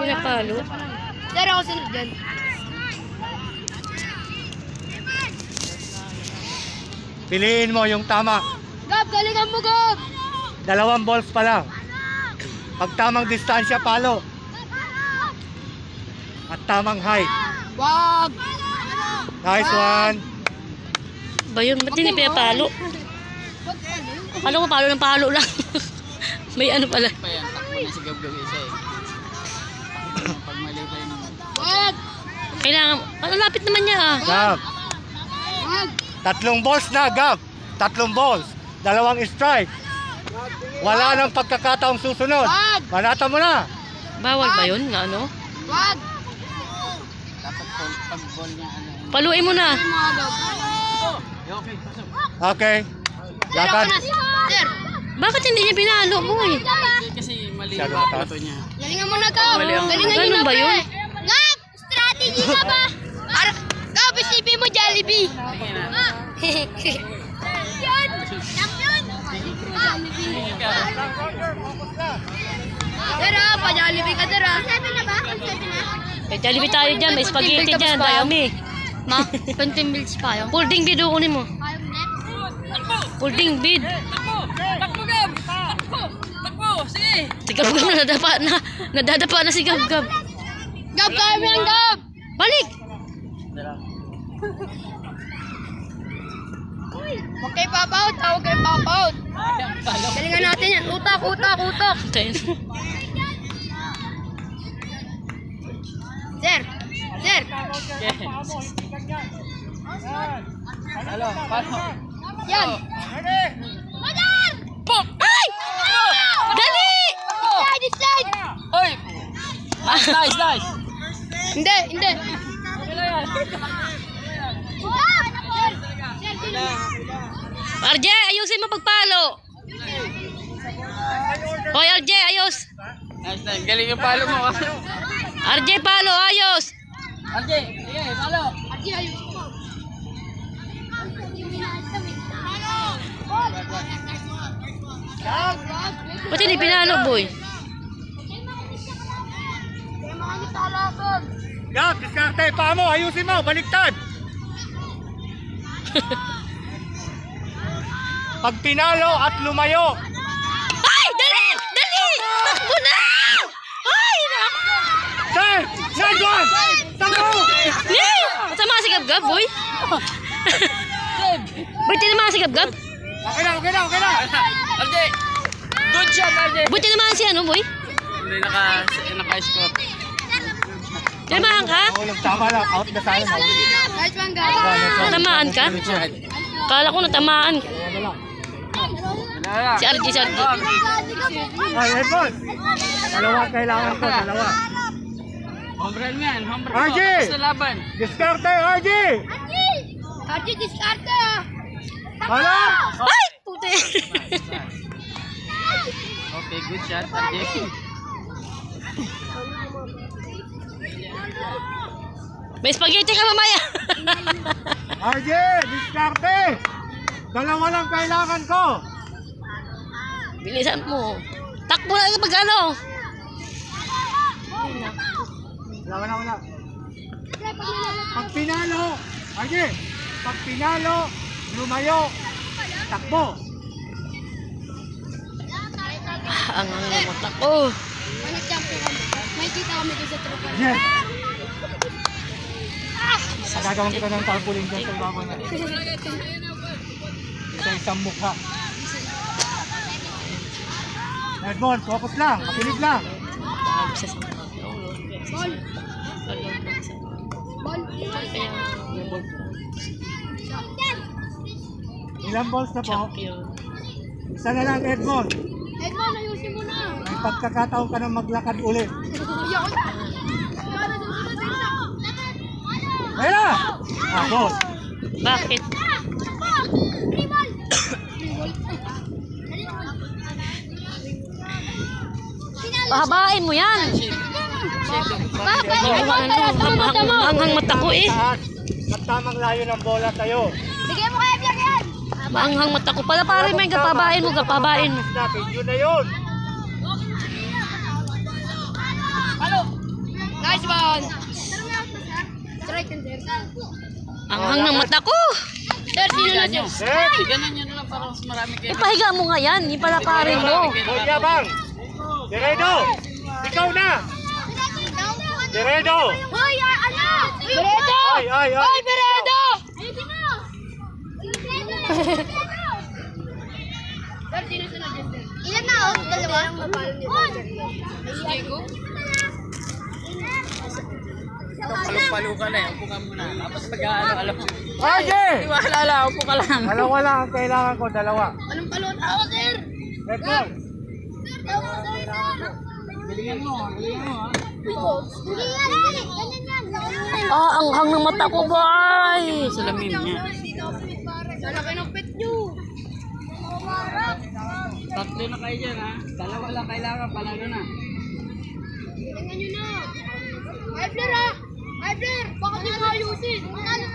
pinapalo. Sir, ako sunod dyan. Piliin mo yung tama. Gab, galingan mo, Gab! 2 balls pa lang. Pag tamang distansya, palo. At tamang height. Wag! Nice one. Ba yun? Ba't hindi pinapalo? Akala ko palo ng palo lang. May ano pala. Pa yan, takbo na si Gab-Gab isa eh. Pag mali pa yun. Wag! Kailangan, ang lapit naman niya ah. Gab. Wag! 3 balls na, Gab. 3 balls. 2 strike. Wala nang pagkakataong susunod. Wag! Manata mo na. Bawal ba yun? Nga ano? Wag! Dapat pag ball niya ano. Paluin mo na. Ay, mga Gab. Okay, pasok. Okay. Sir, ako Lakad. na. Sir! Bakit hindi niya pinalo, boy? Kasi mali Masyado yung mataas. bato niya. Galingan mo na, Gab! Mali ang- Galingan Ganun niyo na, ba pre. yun? Gab! Strategy ka ba? Gab, isipin mo Jollibee! Sige na. Champion! Champion! Sir, pa Jollibee ka, sir, ah. 7 na ba? 7 na? May Jollibee tayo dyan, may spaghetti dyan, dami. Ma, 20 mils pa yun. Folding bid, kunin mo. Folding bid. Takbo Gab! Takbo! Sige! Si Gab-Gab na nadadapa na si Gab-Gab. Gab, kaya mo yan, Gab! Balik! Huwag kayo pop-out, ha? Huwag kayo pop-out. Galingan natin yan. Utak, utak, utak. Tayo. Sir! Sir! Halo, paano? Yan! Pop! Ay! Dali! Slide, slide! Oy! Nice, nice! Hindi, hindi. RJ, ayusin mo pagpalo. Hoy, RJ, ayos. Nice, nice. Galing yung palo mo. RJ, palo, ayos. RJ, sige, palo! Adi, ayun. Ba't hindi pinalo, boy? Gab, diskarte. Paa mo. Ayusin mo. Baliktad. Pag pinalo at lumayo. Ay, dali! Dali! Takbo na! Ay, Sir! Nice one! Takbo! Yay! Tama si Gab-Gab, boy. Boy, tinamaan si Gab-Gab. Okay na, okay na, okay na. RJ! Good shot, RJ! Boy, tinamaan si ano, boy? Hindi naka-score. Tinamaan ka? Ulang tama lang. Out na sana. Nice one, Gab. Natamaan ka? Good shot. Kala ko natamaan. Wala. Si RJ, si RJ. Ay, Edmond. Dalawa kailangan ko. Dalawa. Home run yan, home run RJ! po. Sa laban. Diskarte, RJ! Adi, diskarte, ah. Hala! Ay! Puti! Okay, good shot, RJ. May spaghetti ka mamaya. RJ! Diskarte! Dalawa lang kailangan ko. Bilisan mo. Takbo na kapag ano. Wala. Pag pinalo, RJ! Pag pinalo, lumayo, takbo. Ang mata ko. May nag-champion kami. May kita kami doon sa tropa. Yes! Nagagawin kita ng tarpaulin dyan sa ibabaw na. Isa-isang mukha. Edmond, focus lang. Makinig lang. Ball. Ball. Ilang balls na po? Champion. Isa na lang, Edmond. Edmond, ayusin mo na. May pagkakataon ka ng maglakad ulit. Iyak ko. Ayun na! Ah, boss. Bakit? Pahabain mo yan. Maanghang mata ko eh. Taas. At tamang layo ng bola tayo. Bigyan mo kaya biyak yan. Maanghang mata ko. Pala pare may kapabain mo, kapabain mo. Natin, yun na yun. yan. Strike and sir. Ang hang ng mata ko. Sir, sino na Ganyan nyo. sir? Ganun nyo na lang para mas marami kayo. Ipahiga mo nga yan. Yung palakarin mo. Hoy, Yabang! Diredo! Ikaw na! Diredo! Hoy, ano? Beredo! Ay, ay, ay! Hoy, Beredo! Sir, sino sunod yan, sir? Ilan na, oh? Dalawa? Diego? Palo-palo ka na eh. Upo ka muna. Tapos pag-ano, alam mo. Sige! Wala lang. Upo ka lang. Dalawa lang ang kailangan ko, dalawa. Anong palon ako, sir? Red ball. Galingan mo. Galingan mo ha. Ah, ang hang ng mata ko, boy. Salamin niya. Lalaki ng pet nyo. Tatlo na kayo dyan ha. Dalawa lang kailangan. Panalo na. Tingnan nyo na. Eibler, ha? Eibler, bakit di mo ayusin?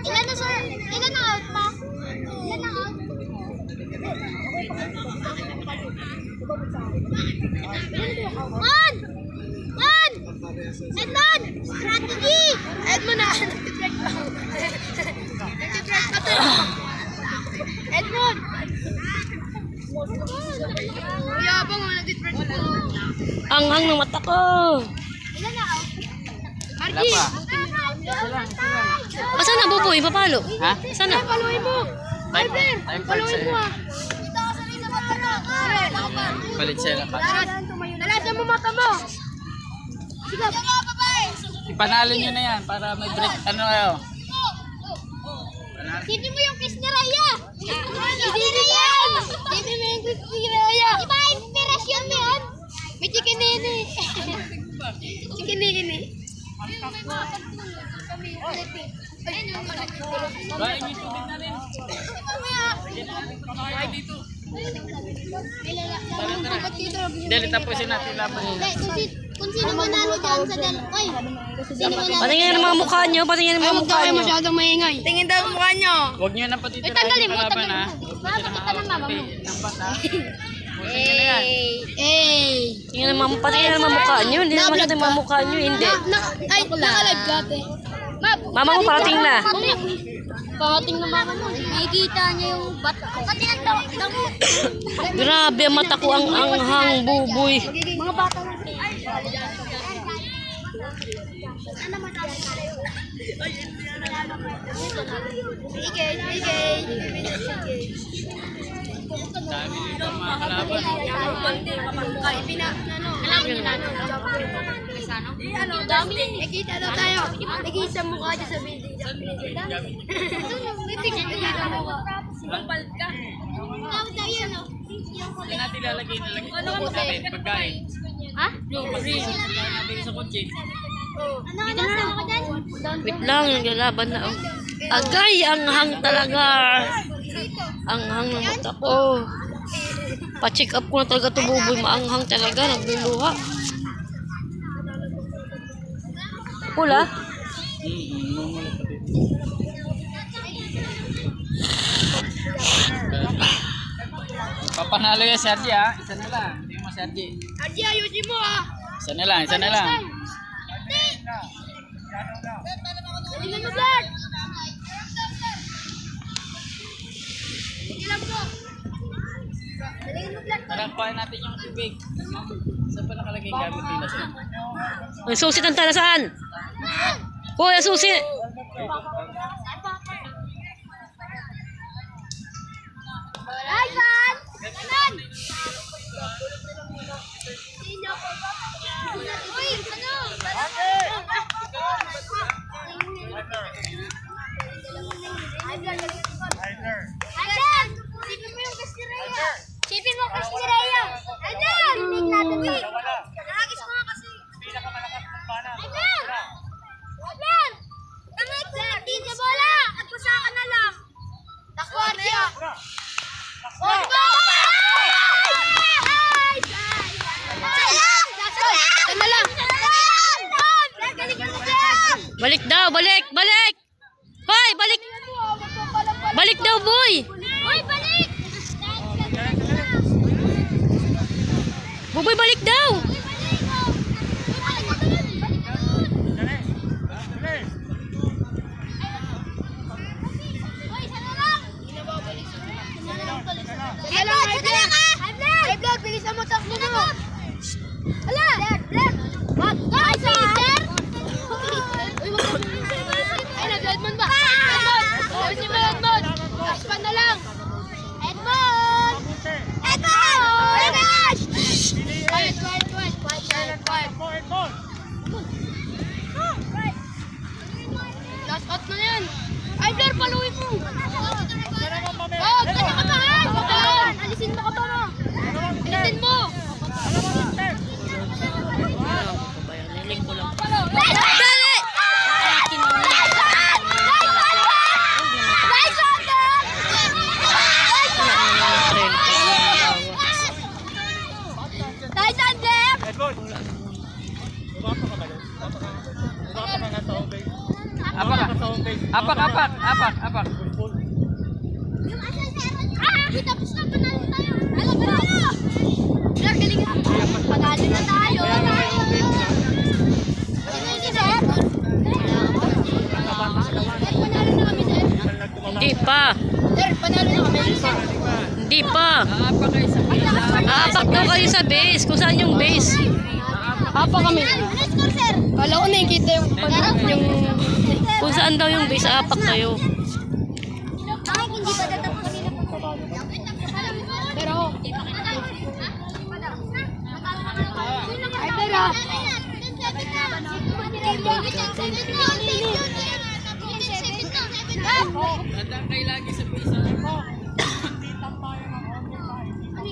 Ilan na, sir? Ilan na out pa? Ilan na out? Man! Man! Edmond! Strategy! Edmond na! Nag-break lang. Nag-break pa to. Edmond! Yabang mo, nag-break pa. Ang hang ng mata ko. Ilan na out? Wala pa. Isa lang. Asan na, Buboy? Papalo. Ha? Asan na? Paluin mo! Eibler, Time paluin mo, ha? Palit siya na pa. Nalasan mo mata mo! Sige! Ipanalo nyo na yan para may break. Ano kayo? Sipin mo yung kiss ni Raya! Hindi na yan! Sipin mo yung kiss ni Raya! Iba inspirasyon mo yan! May chikinini! Chikinini! Bahay nyo tubig na rin. Bahay dito. Dali, tapusin natin laban nila. Kung sino manalo dyan sa Oy! Sino manalo? Patingin ng mga mukha nyo. Patingin ng mga mukha nyo. masyadong maingay. Tingin daw mukha nyo. Huwag nyo na pati tanggalin mo, kalaban ha. Bakit ka ng mama mo? Ng bata. Pusin nyo na yan. Patingin ng mga, patingin ng mga mukha nyo. Hindi naman natin mga mukha nyo. Hindi. Ay, naka-live ka, te. Mama mo parating na. Parating na mama mo. Nakikita niya yung bat ko. Pati ang damo. Grabe, ang mata ko ang anghang, Buboy. Mga bata na. Sige, sige. Dami nito mga kalaban. Dami. Nakita daw tayo. Nakita mo ka dyan sa video. May picture ka mo. Palit ka. Hindi natin lalagay na lang. Pagkain. Ha? Pagkain natin sa kotse. Dito na ako dyan. Wait lang, naglalaban na. Oh. Agay, ang hang talaga. Ang hang ng mata ko. Pa-check up ko na talaga ito, Buboy. Maanghang talaga, nagluluha. Pula? Papanalo yan, Sergi ha. Isa na lang. Hindi mo, Sergi. Arji, ayusin mo ha. Isa na lang, isa na lang. Tingnan mo, Black. Ilan po? Tingnan mo, Black. Talangpain natin yung tubig. Saan pa nakalagay yung gamit nila siya? Ang susi ng talasan. Hoy, ang susi. Ay, Van! Kanan! Uy, ano? Ayan! Sipin mo yung kasi Raya. Sipin mo kasi Raya. Ayan! Rinig natin. Nakakis mo nga kasi. Ayan! Ayan! Kamay ko natin sa bola. At pusaka na lang. Takuan siya. Balik daw, balik, balik. Hoy, balik. Balik daw, boy. Hoy, balik! Buboy, balik daw. Sander, paluin mo. Oh, tala ka ba? Alisin mo ka ba mo? Alisin mo. Niling ko lang. Dali! Nice, Sander! Nice, Sander! Edward! Bumapa ka ba doon? Bumapa ka nga sa home base. Apak ka. Apak. Tapos na, panalo tayo. Panalo! Sir, galing ka. Panalo na tayo. Panalo na kami, sir. Hindi pa. Sir, panalo na kami. Hindi pa. Apak kayo sa pila. Aapak daw kayo sa base. Kung saan yung base? Apa kami? Ano score, sir? Kala ko nakikita yung Kung saan daw yung base, aapak kayo. Bakit hindi ba datapos kanina pa? Pero, ay, pero, Tandaan kayo lagi sa pisa. Ano